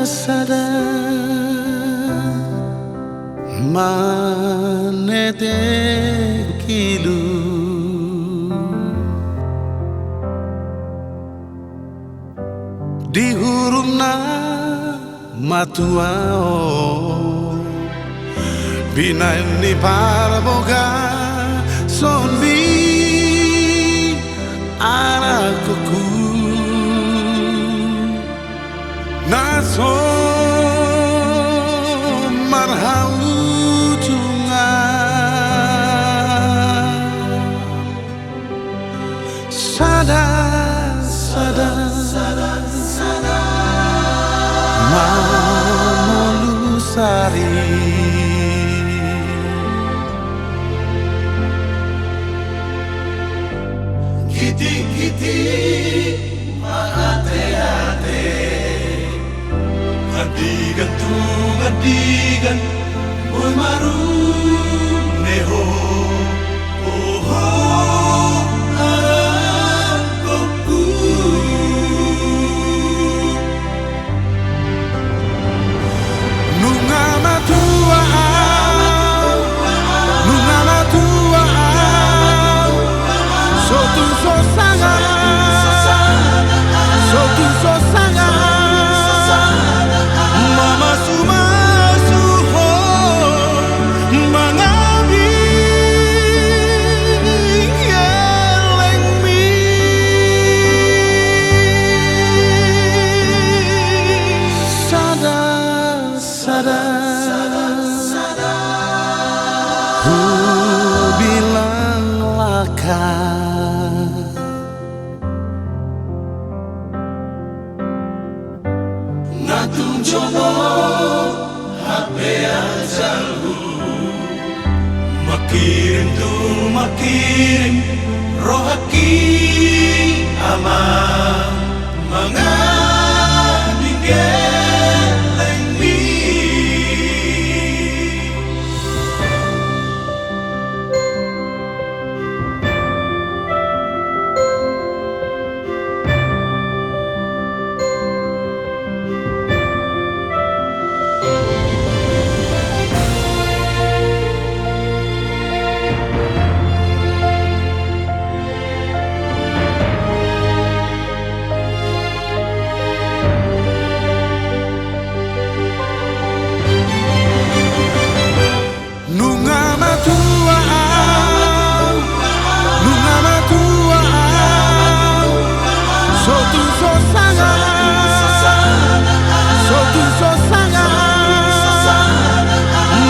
Sada manete kilu dihurumna matuao bina ni parboga sonbi arakuku naso marhalu tunga sada mamolu sari kiti maate-ate ngadigan boy maru neho oho arakoku nunga matua sotu sosanga mama sumasuho mangabi yeleng mi sada ku bilang laka natung jono hape ajalku makirim rohaki ama mangabinggeleng mi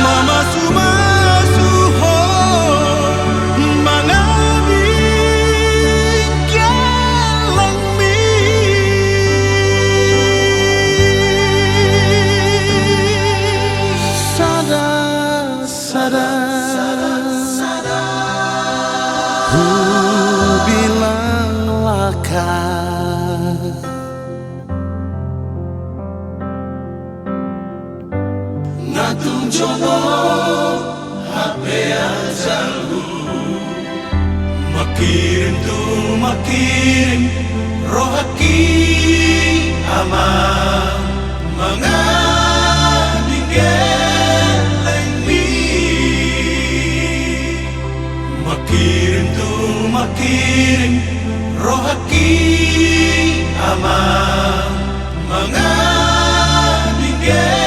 mama sumasuho mangabi yeleng mi sada ku bilang laka natung jono hape ajalku makirim rohaki ama mangabinggeleng mi makirim rohaki ama mangabinggeleng